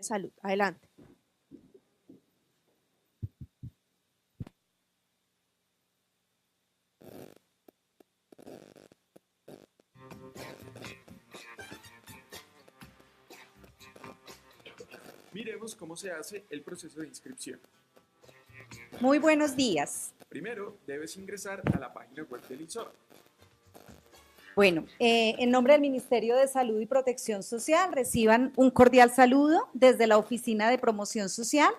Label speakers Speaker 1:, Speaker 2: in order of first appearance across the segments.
Speaker 1: Salud. Adelante.
Speaker 2: Miremos cómo se hace el proceso de inscripción.
Speaker 3: Muy buenos días.
Speaker 2: Primero, debes ingresar a la página web del INSOR.
Speaker 3: Bueno, en nombre del Ministerio de Salud y Protección Social, reciban un cordial saludo desde la Oficina de Promoción Social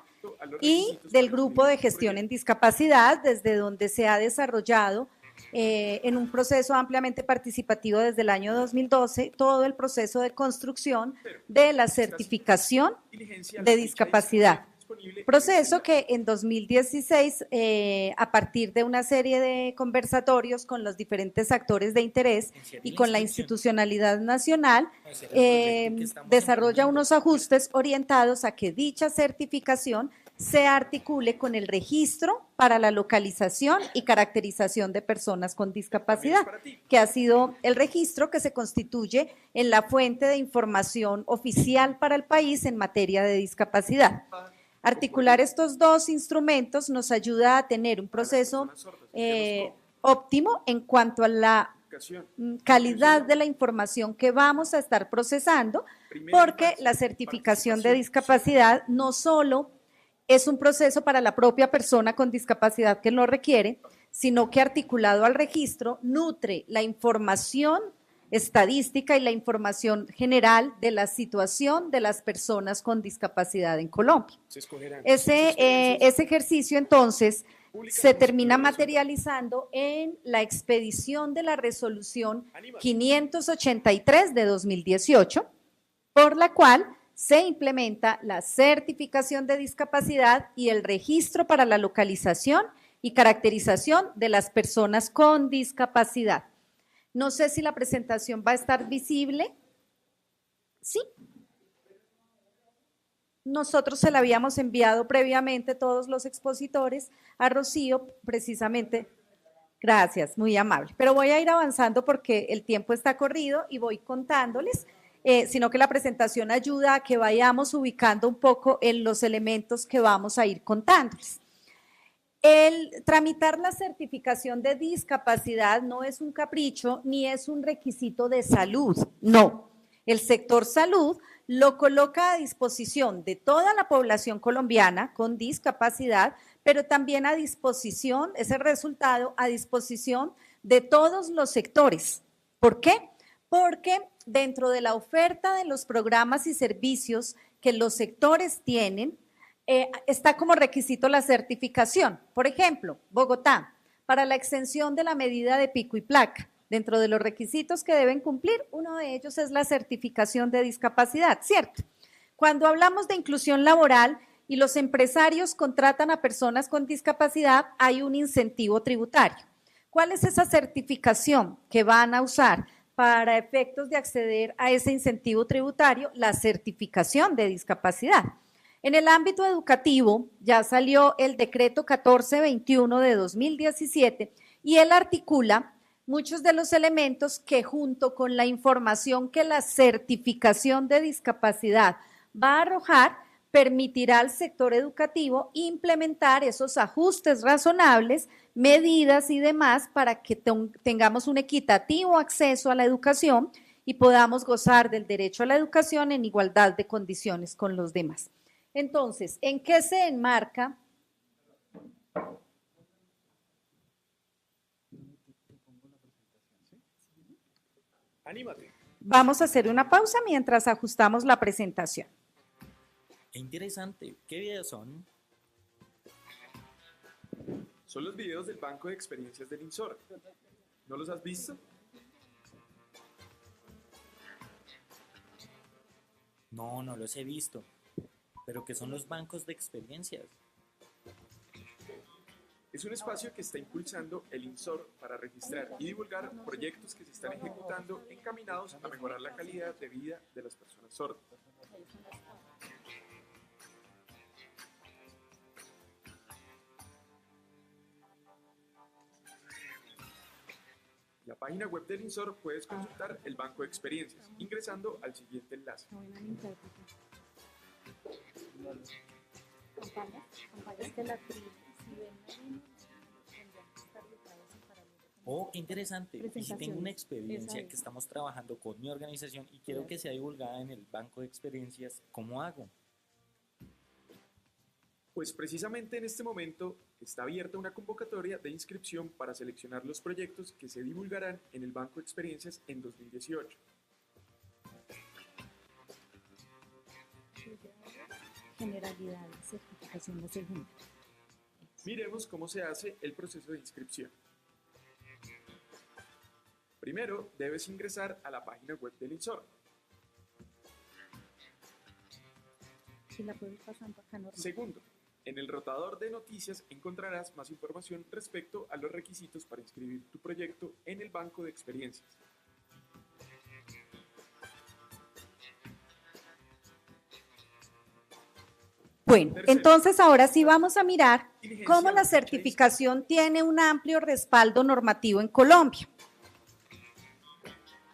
Speaker 3: y del Grupo de Gestión en Discapacidad, desde donde se ha desarrollado en un proceso ampliamente participativo desde el año 2012, todo el proceso de construcción de la certificación de discapacidad. Proceso que en 2016, a partir de una serie de conversatorios con los diferentes actores de interés y con la institucionalidad nacional, desarrolla unos ajustes orientados a que dicha certificación se articule con el registro para la localización y caracterización de personas con discapacidad, que ha sido el registro que se constituye en la fuente de información oficial para el país en materia de discapacidad. Articular estos dos instrumentos nos ayuda a tener un proceso óptimo en cuanto a la calidad de la información que vamos a estar procesando, porque la certificación de discapacidad no solo es un proceso para la propia persona con discapacidad que lo requiere, sino que articulado al registro nutre la información estadística y la información general de la situación de las personas con discapacidad en Colombia. Ese ejercicio, entonces, se termina materializando en la expedición de la resolución 583 de 2018, por la cual se implementa la certificación de discapacidad y el registro para la localización y caracterización de las personas con discapacidad. No sé si la presentación va a estar visible. ¿Sí? Nosotros se la habíamos enviado previamente todos los expositores a Rocío, precisamente. Gracias, muy amable. Pero voy a ir avanzando porque el tiempo está corrido y voy contándoles, sino que la presentación ayuda a que vayamos ubicando un poco en los elementos que vamos a ir contándoles. El tramitar la certificación de discapacidad no es un capricho ni es un requisito de salud, no. El sector salud lo coloca a disposición de toda la población colombiana con discapacidad, pero también a disposición, ese resultado a disposición de todos los sectores. ¿Por qué? Porque dentro de la oferta de los programas y servicios que los sectores tienen, está como requisito la certificación. Por ejemplo, Bogotá, para la exención de la medida de pico y placa, dentro de los requisitos que deben cumplir, uno de ellos es la certificación de discapacidad, ¿cierto? Cuando hablamos de inclusión laboral y los empresarios contratan a personas con discapacidad, hay un incentivo tributario. ¿Cuál es esa certificación que van a usar para efectos de acceder a ese incentivo tributario? La certificación de discapacidad. En el ámbito educativo ya salió el decreto 1421 de 2017 y él articula muchos de los elementos que junto con la información que la certificación de discapacidad va a arrojar, permitirá al sector educativo implementar esos ajustes razonables, medidas y demás para que tengamos un equitativo acceso a la educación y podamos gozar del derecho a la educación en igualdad de condiciones con los demás. Entonces, ¿en qué se enmarca?
Speaker 2: Anímate.
Speaker 3: Vamos a hacer una pausa mientras ajustamos la presentación.
Speaker 4: Qué interesante. ¿Qué videos son?
Speaker 2: Son los videos del Banco de Experiencias del INSOR. ¿No los has visto?
Speaker 4: No, no los he visto. ¿Pero qué son los bancos de experiencias?
Speaker 2: Es un espacio que está impulsando el INSOR para registrar y divulgar proyectos que se están ejecutando encaminados a mejorar la calidad de vida de las personas sordas. En la página web del INSOR puedes consultar el banco de experiencias ingresando al siguiente enlace.
Speaker 4: Oh, qué interesante. Y si tengo una experiencia
Speaker 3: Esa
Speaker 4: que
Speaker 3: es.
Speaker 4: estamos trabajando con mi organización y quiero que sea divulgada en el banco de experiencias, ¿cómo hago?
Speaker 2: Pues precisamente en este momento está abierta una convocatoria de inscripción para seleccionar los proyectos que se divulgarán en el Banco de Experiencias en 2018.
Speaker 3: Generalidades, certificación la segunda.
Speaker 2: Miremos cómo se hace el proceso de inscripción. Primero, debes ingresar a la página web del INSOR.
Speaker 3: Si la puedes pasando acá normal.
Speaker 2: Segundo, en el rotador de noticias encontrarás más información respecto a los requisitos para inscribir tu proyecto en el Banco de Experiencias.
Speaker 3: Bueno,
Speaker 2: Tercero,
Speaker 3: entonces ahora sí vamos a mirar
Speaker 2: diligencia
Speaker 3: cómo la
Speaker 2: de fecha de
Speaker 3: certificación tiene un amplio respaldo normativo en Colombia.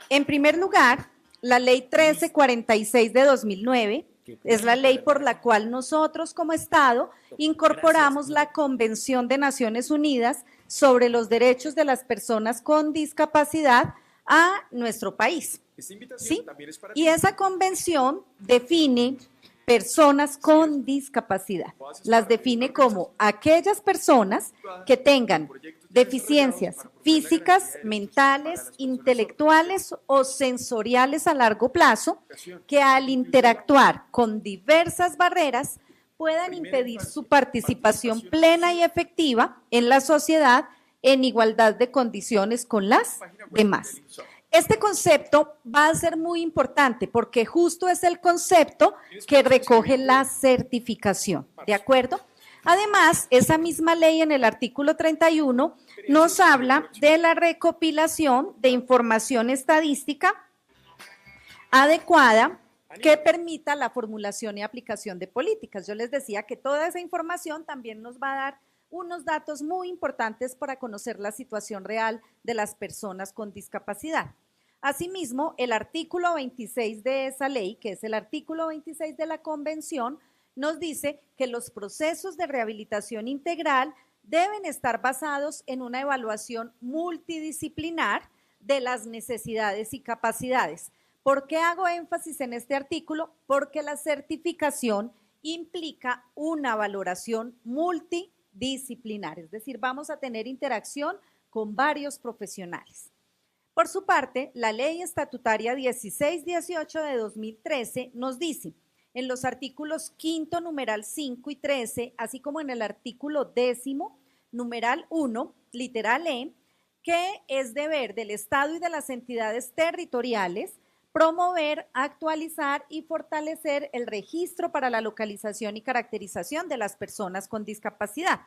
Speaker 3: En primer lugar, la Ley 1346 de 2009 es la ley por la cual nosotros como Estado incorporamos la Convención de Naciones Unidas sobre los derechos de las personas con discapacidad a nuestro país.
Speaker 2: Esta invitación
Speaker 3: ¿Sí?
Speaker 2: también es para
Speaker 3: Y
Speaker 2: ti.
Speaker 3: esa convención define personas con discapacidad. Las define como aquellas personas que tengan deficiencias físicas, mentales, intelectuales o sensoriales a largo plazo que al interactuar con diversas barreras puedan impedir su participación plena y efectiva en la sociedad en igualdad de condiciones con las demás. Este concepto va a ser muy importante porque justo es el concepto que recoge la certificación, ¿de acuerdo? Además, esa misma ley en el artículo 31 nos habla de la recopilación de información estadística adecuada que permita la formulación y aplicación de políticas. Yo les decía que toda esa información también nos va a dar unos datos muy importantes para conocer la situación real de las personas con discapacidad. Asimismo, el artículo 26 de esa ley, que es el artículo 26 de la Convención, nos dice que los procesos de rehabilitación integral deben estar basados en una evaluación multidisciplinar de las necesidades y capacidades. ¿Por qué hago énfasis en este artículo? Porque la certificación implica una valoración multidisciplinar, es decir, vamos a tener interacción con varios profesionales. Por su parte, la Ley Estatutaria 1618 de 2013 nos dice, en los artículos 5, numeral 5 y 13, así como en el artículo 10º, numeral 1, literal E, que es deber del Estado y de las entidades territoriales promover, actualizar y fortalecer el registro para la localización y caracterización de las personas con discapacidad.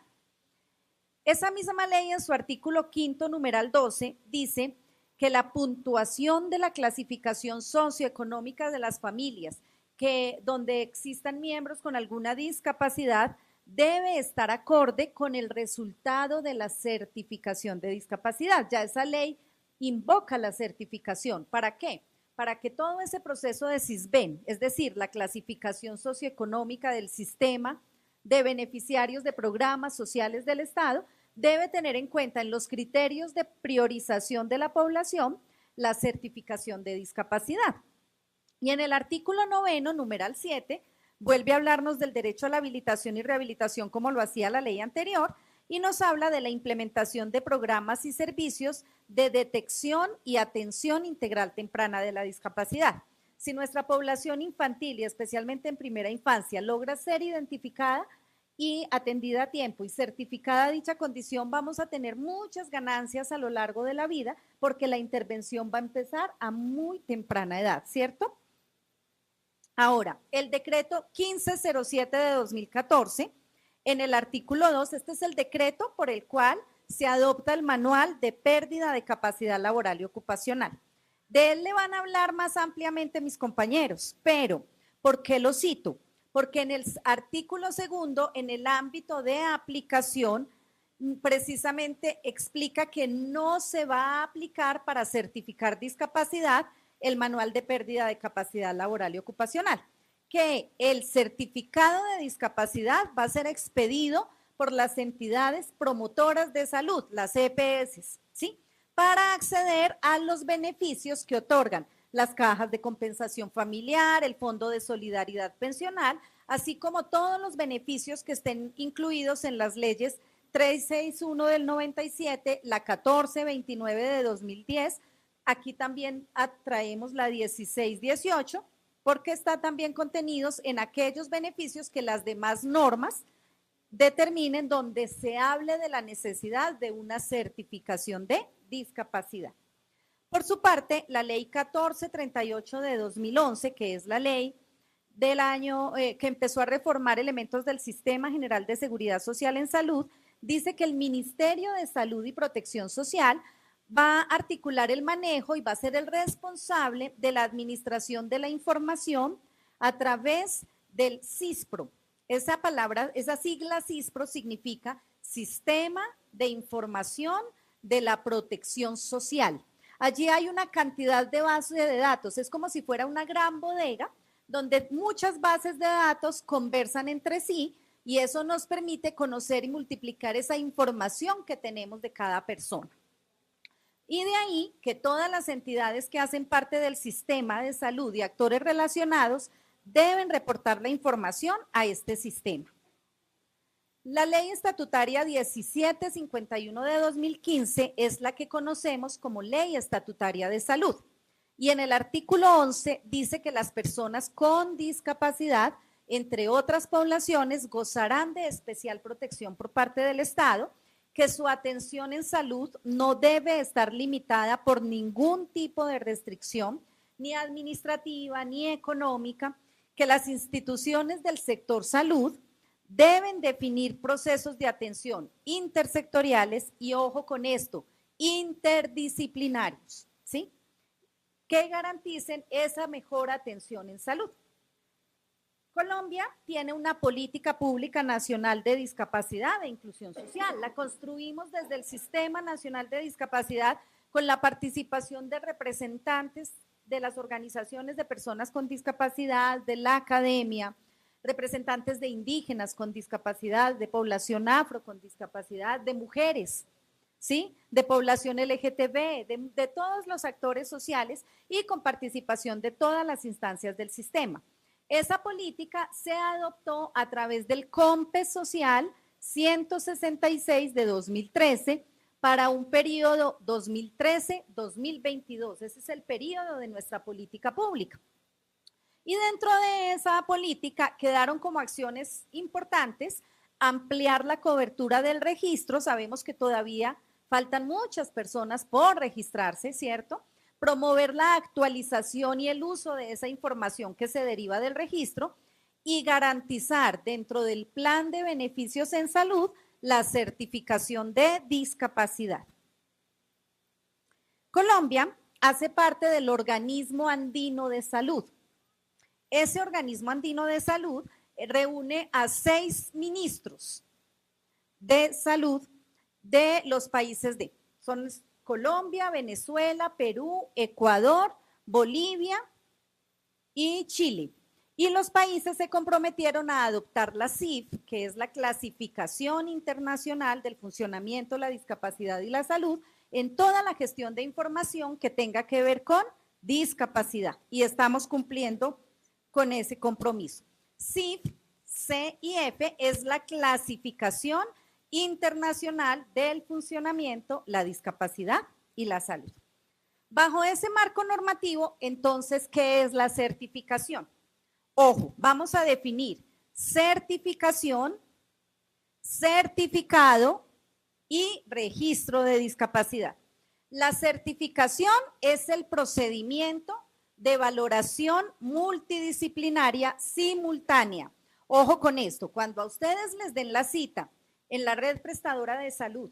Speaker 3: Esa misma ley en su artículo 5, numeral 12, dice que la puntuación de la clasificación socioeconómica de las familias que donde existan miembros con alguna discapacidad debe estar acorde con el resultado de la certificación de discapacidad. Ya esa ley invoca la certificación. ¿Para qué? Para que todo ese proceso de SISBEN, es decir, la clasificación socioeconómica del sistema de beneficiarios de programas sociales del Estado, debe tener en cuenta en los criterios de priorización de la población la certificación de discapacidad. Y en el artículo 9º, numeral 7, vuelve a hablarnos del derecho a la habilitación y rehabilitación como lo hacía la ley anterior y nos habla de la implementación de programas y servicios de detección y atención integral temprana de la discapacidad. Si nuestra población infantil y especialmente en primera infancia logra ser identificada y atendida a tiempo y certificada dicha condición, vamos a tener muchas ganancias a lo largo de la vida porque la intervención va a empezar a muy temprana edad, ¿cierto? Ahora, el decreto 1507 de 2014, en el artículo 2, este es el decreto por el cual se adopta el manual de pérdida de capacidad laboral y ocupacional. De él le van a hablar más ampliamente mis compañeros, pero ¿por qué lo cito? Porque en el artículo 2, en el ámbito de aplicación, precisamente explica que no se va a aplicar para certificar discapacidad el manual de pérdida de capacidad laboral y ocupacional. que el certificado de discapacidad va a ser expedido por las entidades promotoras de salud, las EPS, ¿sí? Para acceder a los beneficios que otorgan las cajas de compensación familiar, el Fondo de Solidaridad Pensional, así como todos los beneficios que estén incluidos en las leyes 361 del 97, la 1429 de 2010. Aquí también traemos la 1618, porque está también contenidos en aquellos beneficios que las demás normas determinen donde se hable de la necesidad de una certificación de discapacidad. Por su parte, la ley 1438 de 2011, que es la ley del año que empezó a reformar elementos del Sistema General de Seguridad Social en Salud, dice que el Ministerio de Salud y Protección Social va a articular el manejo y va a ser el responsable de la administración de la información a través del CISPRO. Esa palabra, esa sigla CISPRO significa Sistema de Información de la Protección Social. Allí hay una cantidad de bases de datos, es como si fuera una gran bodega donde muchas bases de datos conversan entre sí y eso nos permite conocer y multiplicar esa información que tenemos de cada persona. Y de ahí que todas las entidades que hacen parte del sistema de salud y actores relacionados deben reportar la información a este sistema. La ley estatutaria 1751 de 2015 es la que conocemos como Ley Estatutaria de Salud. Y en el artículo 11 dice que las personas con discapacidad, entre otras poblaciones, gozarán de especial protección por parte del Estado, que su atención en salud no debe estar limitada por ningún tipo de restricción, ni administrativa, ni económica, que las instituciones del sector salud deben definir procesos de atención intersectoriales y, ojo con esto, interdisciplinarios, ¿sí? Que garanticen esa mejor atención en salud. Colombia tiene una política pública nacional de discapacidad e inclusión social. La construimos desde el Sistema Nacional de Discapacidad con la participación de representantes de las organizaciones de personas con discapacidad, de la academia, representantes de indígenas con discapacidad, de población afro con discapacidad, de mujeres, ¿sí? De población LGTB, de todos los actores sociales y con participación de todas las instancias del sistema. Esa política se adoptó a través del COMPES Social 166 de 2013 para un periodo 2013-2022. Ese es el periodo de nuestra política pública. Y dentro de esa política quedaron como acciones importantes ampliar la cobertura del registro. Sabemos que todavía faltan muchas personas por registrarse, ¿cierto? Promover la actualización y el uso de esa información que se deriva del registro y garantizar dentro del plan de beneficios en salud la certificación de discapacidad. Colombia hace parte del Organismo Andino de Salud. Ese Organismo Andino de Salud reúne a 6 ministros de salud de los países son Colombia, Venezuela, Perú, Ecuador, Bolivia y Chile. Y los países se comprometieron a adoptar la CIF, que es la Clasificación Internacional del Funcionamiento, la Discapacidad y la Salud, en toda la gestión de información que tenga que ver con discapacidad. Y estamos cumpliendo con ese compromiso. CIF, CIF es la Clasificación Internacional del Funcionamiento, la Discapacidad y la Salud. Bajo ese marco normativo, entonces, ¿qué es la certificación? Ojo, vamos a definir certificación, certificado y registro de discapacidad. La certificación es el procedimiento de valoración multidisciplinaria simultánea. Ojo con esto, cuando a ustedes les den la cita en la red prestadora de salud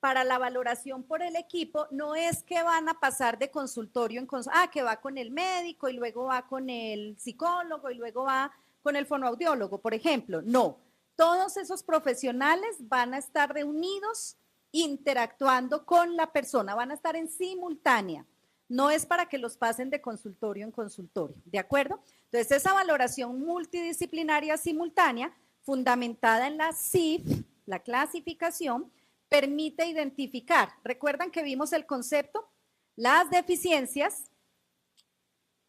Speaker 3: para la valoración por el equipo, no es que van a pasar de consultorio en consultorio, que va con el médico y luego va con el psicólogo y luego va con el fonoaudiólogo, por ejemplo. No, todos esos profesionales van a estar reunidos interactuando con la persona, van a estar en simultánea. No es para que los pasen de consultorio en consultorio, ¿de acuerdo? Entonces, esa valoración multidisciplinaria simultánea, fundamentada en la CIF, la clasificación, permite identificar, recuerdan que vimos el concepto, las deficiencias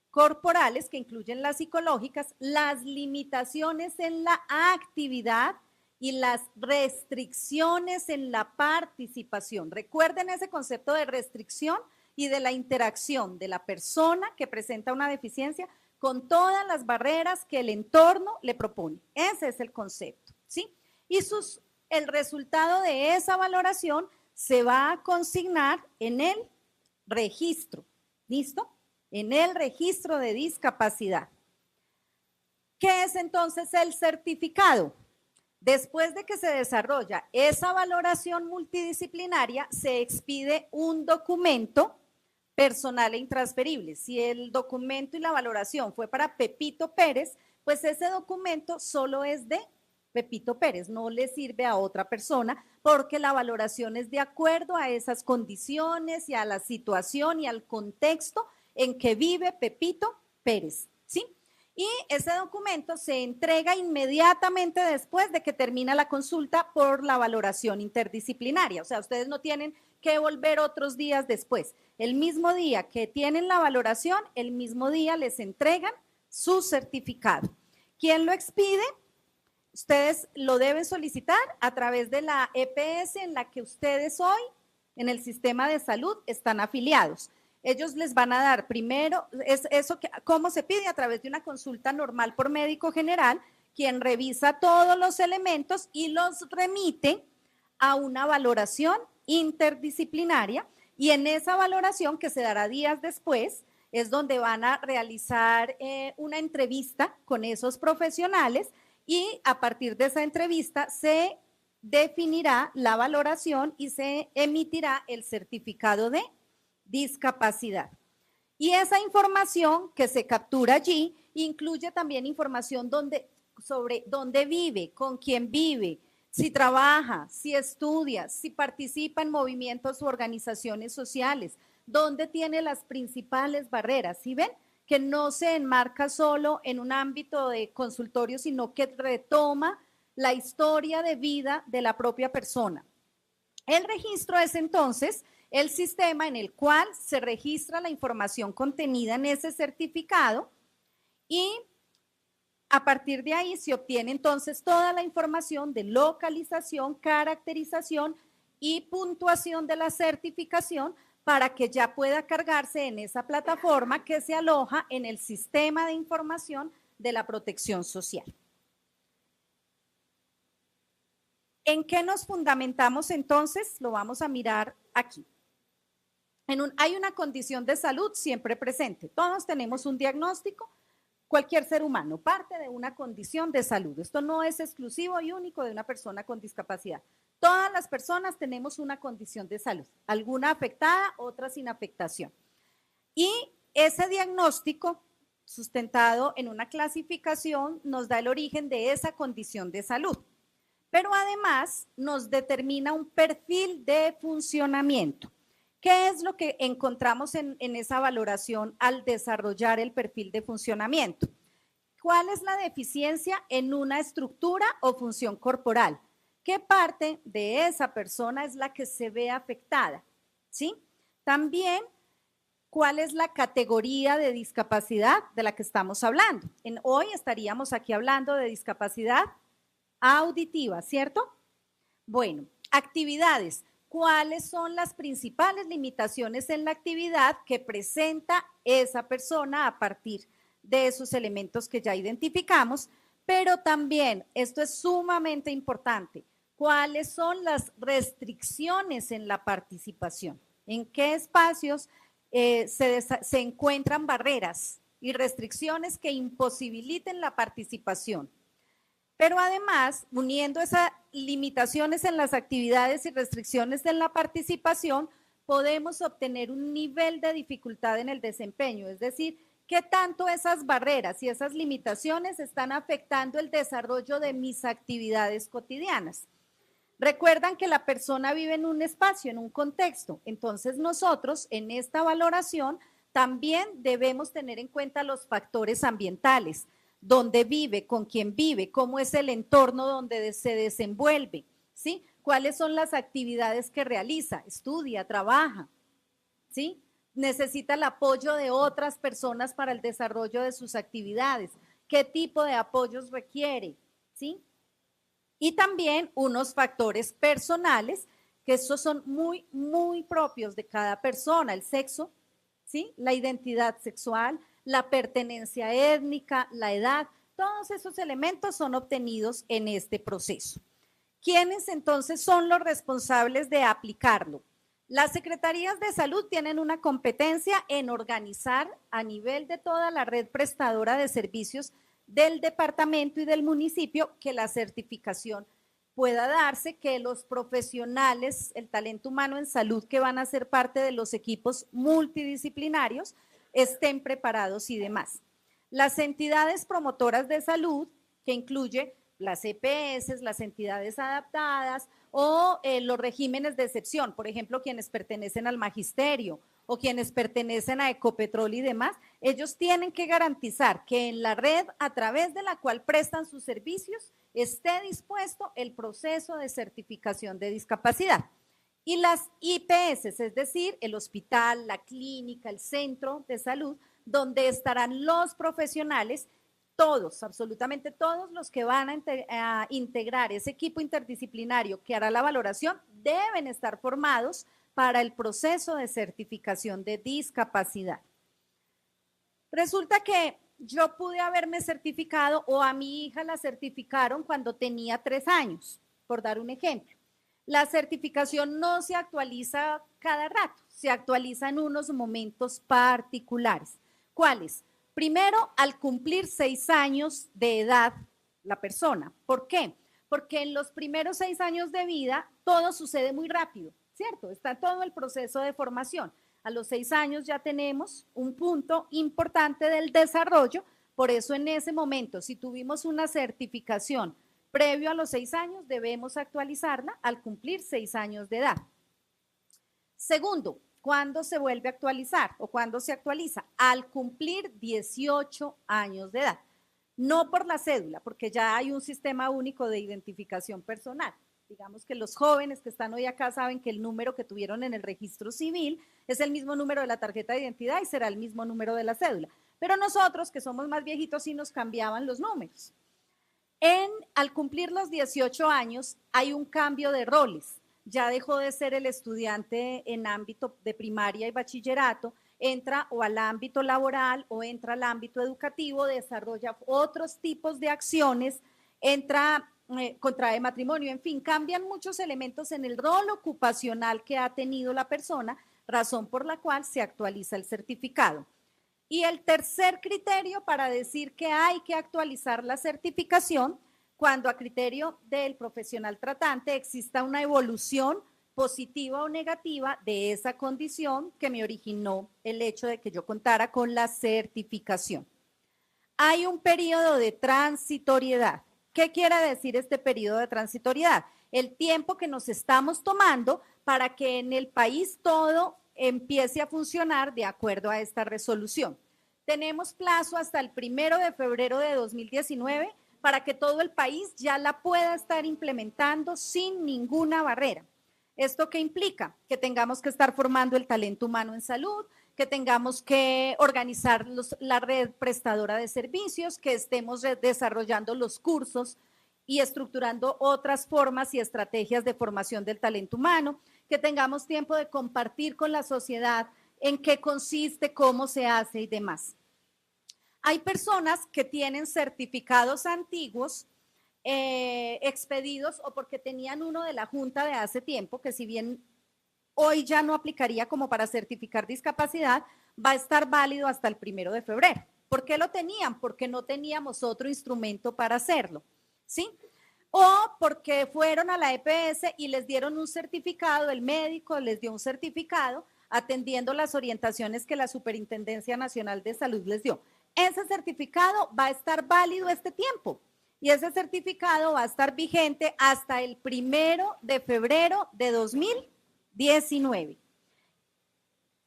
Speaker 3: corporales, que incluyen las psicológicas, las limitaciones en la actividad y las restricciones en la participación. Recuerden ese concepto de restricción y de la interacción de la persona que presenta una deficiencia con todas las barreras que el entorno le propone. Ese es el concepto, ¿sí? Y el resultado de esa valoración se va a consignar en el registro, ¿listo? En el registro de discapacidad. ¿Qué es entonces el certificado? Después de que se desarrolla esa valoración multidisciplinaria, se expide un documento personal e intransferible. Si el documento y la valoración fue para Pepito Pérez, pues ese documento solo es de Pepito Pérez, no le sirve a otra persona porque la valoración es de acuerdo a esas condiciones y a la situación y al contexto en que vive Pepito Pérez, ¿sí? Y ese documento se entrega inmediatamente después de que termina la consulta por la valoración interdisciplinaria. O sea, ustedes no tienen que volver otros días después. El mismo día que tienen la valoración, el mismo día les entregan su certificado. ¿Quién lo expide? Ustedes lo deben solicitar a través de la EPS en la que ustedes hoy en el sistema de salud están afiliados. Ellos les van a dar primero, ¿cómo se pide? A través de una consulta normal por médico general, quien revisa todos los elementos y los remite a una valoración interdisciplinaria, y en esa valoración, que se dará días después, es donde van a realizar una entrevista con esos profesionales, y a partir de esa entrevista se definirá la valoración y se emitirá el certificado de discapacidad. Y esa información que se captura allí incluye también información sobre dónde vive, con quién vive, si trabaja, si estudia, si participa en movimientos u organizaciones sociales, dónde tiene las principales barreras. ¿Sí ven? Que no se enmarca solo en un ámbito de consultorio, sino que retoma la historia de vida de la propia persona. El registro es entonces el sistema en el cual se registra la información contenida en ese certificado, y a partir de ahí se obtiene entonces toda la información de localización, caracterización y puntuación de la certificación para que ya pueda cargarse en esa plataforma que se aloja en el sistema de información de la protección social. ¿En qué nos fundamentamos entonces? Lo vamos a mirar aquí. Hay una condición de salud siempre presente. Todos tenemos un diagnóstico, cualquier ser humano parte de una condición de salud. Esto no es exclusivo y único de una persona con discapacidad. Todas las personas tenemos una condición de salud, alguna afectada, otra sin afectación. Y ese diagnóstico sustentado en una clasificación nos da el origen de esa condición de salud, pero además nos determina un perfil de funcionamiento. ¿Qué es lo que encontramos en esa valoración al desarrollar el perfil de funcionamiento? ¿Cuál es la deficiencia en una estructura o función corporal? ¿Qué parte de esa persona es la que se ve afectada? ¿Sí? También, ¿cuál es la categoría de discapacidad de la que estamos hablando? Hoy estaríamos aquí hablando de discapacidad auditiva, ¿cierto? Bueno, actividades. ¿Cuáles son las principales limitaciones en la actividad que presenta esa persona a partir de esos elementos que ya identificamos? Pero también, esto es sumamente importante, ¿cuáles son las restricciones en la participación? ¿En qué espacios se encuentran barreras y restricciones que imposibiliten la participación? Pero además, uniendo esas limitaciones en las actividades y restricciones en la participación, podemos obtener un nivel de dificultad en el desempeño, es decir, qué tanto esas barreras y esas limitaciones están afectando el desarrollo de mis actividades cotidianas. Recuerdan que la persona vive en un espacio, en un contexto, entonces nosotros en esta valoración También debemos tener en cuenta los factores ambientales, dónde vive, con quién vive, cómo es el entorno donde se desenvuelve, ¿sí? ¿Cuáles son las actividades que realiza? Estudia, trabaja, ¿sí? Necesita el apoyo de otras personas para el desarrollo de sus actividades. ¿Qué tipo de apoyos requiere? ¿Sí? Y también unos factores personales, que estos son muy propios de cada persona, el sexo, ¿sí? La identidad sexual, la pertenencia étnica, la edad, todos esos elementos son obtenidos en este proceso. ¿Quiénes entonces son los responsables de aplicarlo? Las secretarías de salud tienen una competencia en organizar a nivel de toda la red prestadora de servicios del departamento y del municipio que la certificación pueda darse, que los profesionales, el talento humano en salud que van a ser parte de los equipos multidisciplinarios estén preparados y demás. Las entidades promotoras de salud, que incluye las EPS, las entidades adaptadas o los regímenes de excepción, por ejemplo, quienes pertenecen al magisterio o quienes pertenecen a Ecopetrol y demás, ellos tienen que garantizar que en la red a través de la cual prestan sus servicios esté dispuesto el proceso de certificación de discapacidad. Y las IPS, es decir, el hospital, la clínica, el centro de salud, donde estarán los profesionales, todos, absolutamente todos los que van a integrar ese equipo interdisciplinario que hará la valoración, deben estar formados para el proceso de certificación de discapacidad. Resulta que yo pude haberme certificado o a mi hija la certificaron cuando tenía 3 años, por dar un ejemplo. La certificación no se actualiza cada rato, se actualiza en unos momentos particulares. ¿Cuáles? Primero, al cumplir 6 años de edad la persona. ¿Por qué? Porque en los primeros 6 años de vida todo sucede muy rápido, ¿cierto? Está todo el proceso de formación. A los 6 años ya tenemos un punto importante del desarrollo, por eso en ese momento, si tuvimos una certificación previo a los 6 años, debemos actualizarla al cumplir 6 años de edad. Segundo, ¿cuándo se vuelve a actualizar o cuándo se actualiza? Al cumplir 18 años de edad. No por la cédula, porque ya hay un sistema único de identificación personal. Digamos que los jóvenes que están hoy acá saben que el número que tuvieron en el registro civil es el mismo número de la tarjeta de identidad y será el mismo número de la cédula. Pero nosotros, que somos más viejitos, sí nos cambiaban los números. Al cumplir los 18 años hay un cambio de roles. Ya dejó de ser el estudiante en ámbito de primaria y bachillerato, entra o al ámbito laboral o entra al ámbito educativo, desarrolla otros tipos de acciones, contrae matrimonio, en fin, cambian muchos elementos en el rol ocupacional que ha tenido la persona, razón por la cual se actualiza el certificado. Y el tercer criterio para decir que hay que actualizar la certificación, cuando a criterio del profesional tratante exista una evolución positiva o negativa de esa condición que me originó el hecho de que yo contara con la certificación. Hay un periodo de transitoriedad. ¿Qué quiere decir este periodo de transitoriedad? El tiempo que nos estamos tomando para que en el país todo empiece a funcionar de acuerdo a esta resolución. Tenemos plazo hasta el 1 de febrero de 2019 para que todo el país ya la pueda estar implementando sin ninguna barrera. ¿Esto qué implica? Que tengamos que estar formando el talento humano en salud, que tengamos que organizar la red prestadora de servicios, que estemos desarrollando los cursos y estructurando otras formas y estrategias de formación del talento humano, que tengamos tiempo de compartir con la sociedad en qué consiste, cómo se hace y demás. Hay personas que tienen certificados antiguos expedidos o porque tenían uno de la Junta de hace tiempo, que si bien hoy ya no aplicaría como para certificar discapacidad, va a estar válido hasta el 1 de febrero. ¿Por qué lo tenían? Porque no teníamos otro instrumento para hacerlo, ¿sí? O porque fueron a la EPS y les dieron un certificado, el médico les dio un certificado atendiendo las orientaciones que la Superintendencia Nacional de Salud les dio. Ese certificado va a estar válido este tiempo y ese certificado va a estar vigente hasta el 1 de febrero de 2019.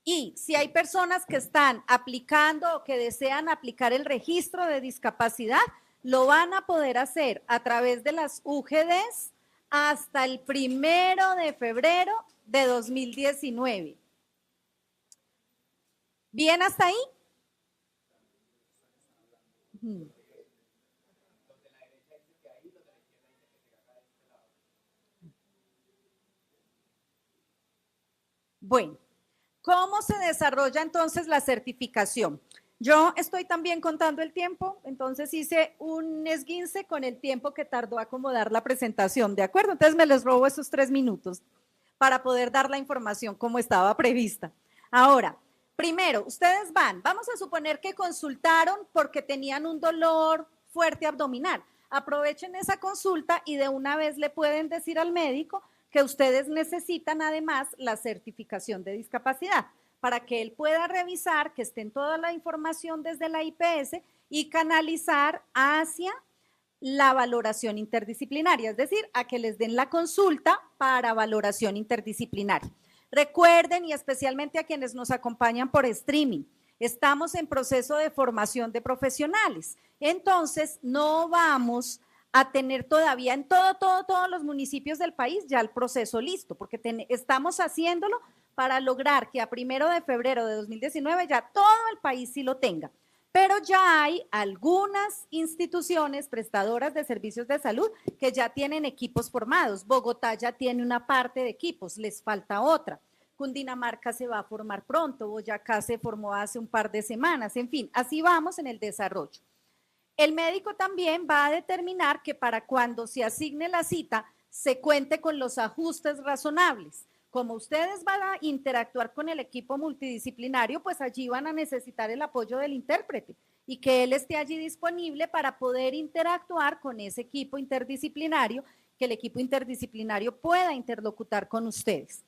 Speaker 3: Y si hay personas que están aplicando o que desean aplicar el registro de discapacidad, lo van a poder hacer a través de las UGDs hasta el 1 de febrero de 2019. ¿Bien hasta ahí? Bueno, ¿cómo se desarrolla entonces la certificación? Yo estoy también contando el tiempo, entonces hice un esguince con el tiempo que tardó acomodar la presentación, ¿de acuerdo? Entonces me les robo esos 3 minutos para poder dar la información como estaba prevista. Ahora, primero, ustedes vamos a suponer que consultaron porque tenían un dolor fuerte abdominal. Aprovechen esa consulta y de una vez le pueden decir al médico que ustedes necesitan además la certificación de discapacidad para que él pueda revisar que esté toda la información desde la IPS y canalizar hacia la valoración interdisciplinaria, es decir, a que les den la consulta para valoración interdisciplinaria. Recuerden, y especialmente a quienes nos acompañan por streaming, estamos en proceso de formación de profesionales, entonces no vamos a tener todavía en todos los municipios del país ya el proceso listo, porque estamos haciéndolo para lograr que a 1 de febrero de 2019 ya todo el país sí lo tenga. Pero ya hay algunas instituciones prestadoras de servicios de salud que ya tienen equipos formados. Bogotá ya tiene una parte de equipos, les falta otra. Cundinamarca se va a formar pronto, Boyacá se formó hace un par de semanas, en fin, así vamos en el desarrollo. El médico también va a determinar que para cuando se asigne la cita se cuente con los ajustes razonables. Como ustedes van a interactuar con el equipo multidisciplinario, pues allí van a necesitar el apoyo del intérprete y que él esté allí disponible para poder interactuar con ese equipo interdisciplinario, que el equipo interdisciplinario pueda interlocutar con ustedes.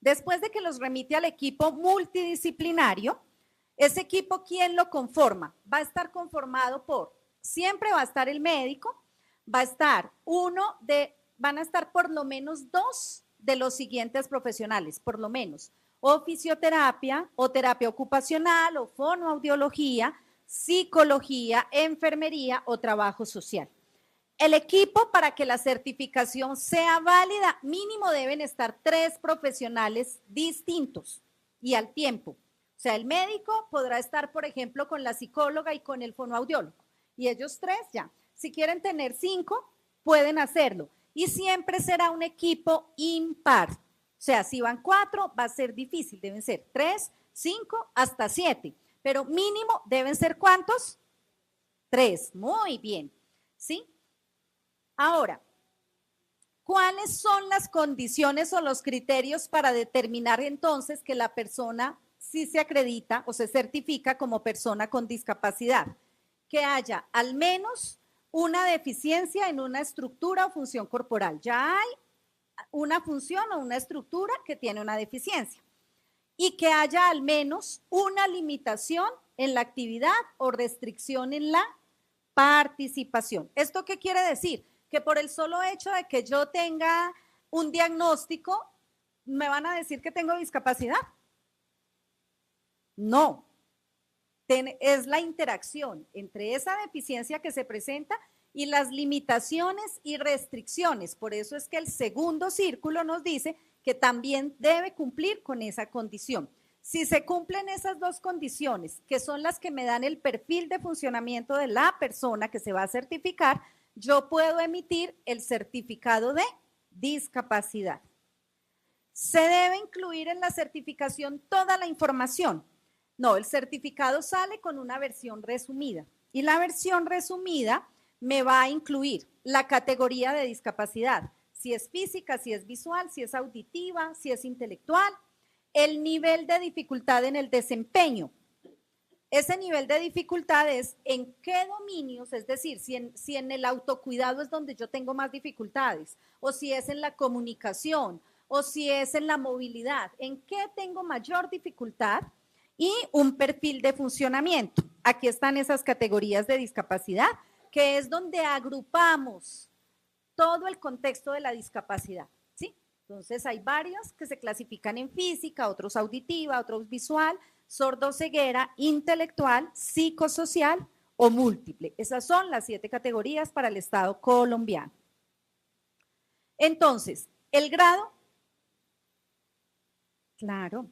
Speaker 3: Después de que los remite al equipo multidisciplinario, ese equipo, ¿quién lo conforma? Va a estar conformado por, siempre va a estar el médico, va a estar van a estar por lo menos 2 de los siguientes profesionales, por lo menos, o fisioterapia, o terapia ocupacional, o fonoaudiología, psicología, enfermería o trabajo social. El equipo, para que la certificación sea válida, mínimo deben estar 3 profesionales distintos y al tiempo. O sea, el médico podrá estar, por ejemplo, con la psicóloga y con el fonoaudiólogo. Y ellos 3 ya. Si quieren tener 5, pueden hacerlo. Y siempre será un equipo impar. O sea, si van 4, va a ser difícil. Deben ser 3, 5, hasta 7. Pero mínimo deben ser ¿cuántos? 3. Muy bien. ¿Sí? Ahora, ¿cuáles son las condiciones o los criterios para determinar entonces que la persona sí se acredita o se certifica como persona con discapacidad? Que haya al menos una deficiencia en una estructura o función corporal. Ya hay una función o una estructura que tiene una deficiencia. Y que haya al menos una limitación en la actividad o restricción en la participación. ¿Esto qué quiere decir? Que por el solo hecho de que yo tenga un diagnóstico, ¿me van a decir que tengo discapacidad? No. Es la interacción entre esa deficiencia que se presenta y las limitaciones y restricciones. Por eso es que el segundo círculo nos dice que también debe cumplir con esa condición. Si se cumplen esas 2 condiciones, que son las que me dan el perfil de funcionamiento de la persona que se va a certificar, yo puedo emitir el certificado de discapacidad. ¿Se debe incluir en la certificación toda la información? No, el certificado sale con una versión resumida y la versión resumida me va a incluir la categoría de discapacidad, si es física, si es visual, si es auditiva, si es intelectual, el nivel de dificultad en el desempeño. Ese nivel de dificultad es en qué dominios, es decir, si en el autocuidado es donde yo tengo más dificultades, o si es en la comunicación, o si es en la movilidad, en qué tengo mayor dificultad, y un perfil de funcionamiento. Aquí están esas categorías de discapacidad, que es donde agrupamos todo el contexto de la discapacidad, ¿sí? Entonces hay varios que se clasifican en física, otros auditiva, otros visual, sordo-ceguera, intelectual, psicosocial o múltiple. Esas son las 7 categorías para el Estado colombiano. Entonces, el grado, claro.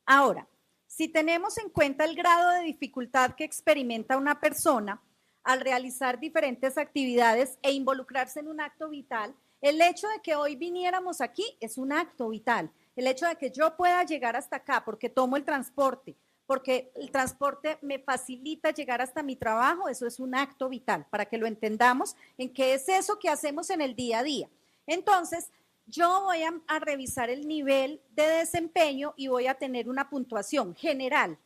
Speaker 3: Ahora, si tenemos en cuenta el grado de dificultad que experimenta una persona al realizar diferentes actividades e involucrarse en un acto vital, el hecho de que hoy viniéramos aquí es un acto vital. El hecho de que yo pueda llegar hasta acá porque tomo el transporte, porque el transporte me facilita llegar hasta mi trabajo, eso es un acto vital, para que lo entendamos en qué es eso que hacemos en el día a día. Entonces, yo voy a revisar el nivel de desempeño y voy a tener una puntuación general,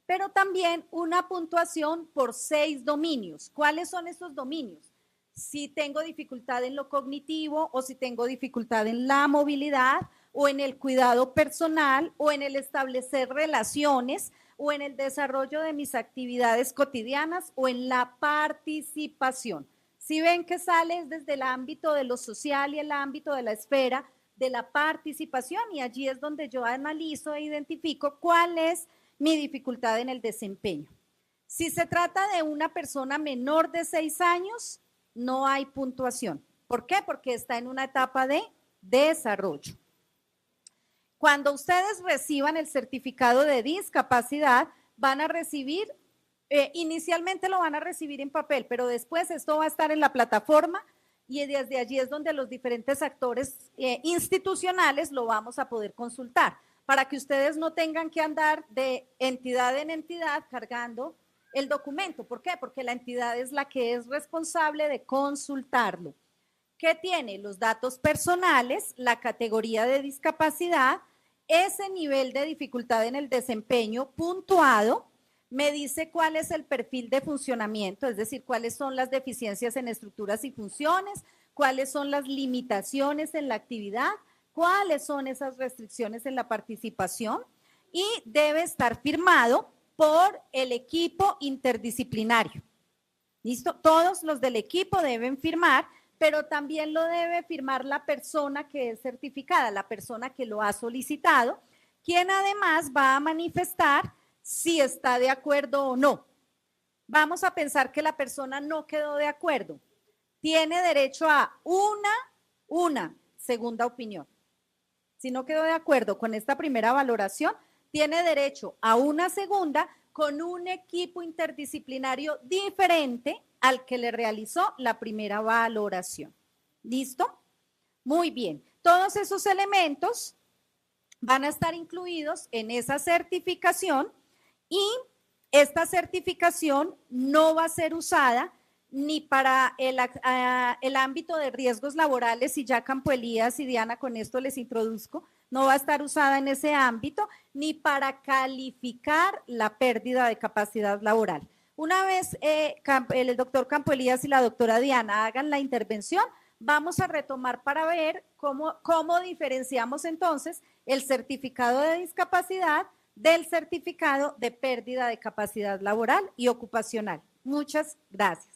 Speaker 3: pero también una puntuación por 6 dominios. ¿Cuáles son esos dominios? Si tengo dificultad en lo cognitivo o si tengo dificultad en la movilidad o en el cuidado personal o en el establecer relaciones o en el desarrollo de mis actividades cotidianas o en la participación. Si ven que sale desde el ámbito de lo social y el ámbito de la esfera de la participación, y allí es donde yo analizo e identifico cuál es mi dificultad en el desempeño. Si se trata de una persona menor de 6 años, no hay puntuación. ¿Por qué? Porque está en una etapa de desarrollo. Cuando ustedes reciban el certificado de discapacidad, van a recibir, inicialmente lo van a recibir en papel, pero después esto va a estar en la plataforma y desde allí es donde los diferentes actores institucionales lo vamos a poder consultar, para que ustedes no tengan que andar de entidad en entidad cargando el documento. ¿Por qué? Porque la entidad es la que es responsable de consultarlo. ¿Qué tiene? Los datos personales, la categoría de discapacidad, ese nivel de dificultad en el desempeño puntuado, me dice cuál es el perfil de funcionamiento, es decir, cuáles son las deficiencias en estructuras y funciones, cuáles son las limitaciones en la actividad, cuáles son esas restricciones en la participación, y debe estar firmado por el equipo interdisciplinario. ¿Listo? Todos los del equipo deben firmar, pero también lo debe firmar la persona que es certificada, la persona que lo ha solicitado, quien además va a manifestar si está de acuerdo o no. Vamos a pensar que la persona no quedó de acuerdo. Tiene derecho a una segunda opinión. Si no quedó de acuerdo con esta primera valoración, tiene derecho a una segunda con un equipo interdisciplinario diferente al que le realizó la primera valoración. ¿Listo? Muy bien. Todos esos elementos van a estar incluidos en esa certificación y esta certificación no va a ser usada ni para el ámbito de riesgos laborales, y ya Campo Elías y Diana con esto les introduzco, no va a estar usada en ese ámbito, ni para calificar la pérdida de capacidad laboral. Una vez el doctor Campo Elías y la doctora Diana hagan la intervención, vamos a retomar para ver cómo diferenciamos entonces el certificado de discapacidad del certificado de pérdida de capacidad laboral y ocupacional. Muchas gracias.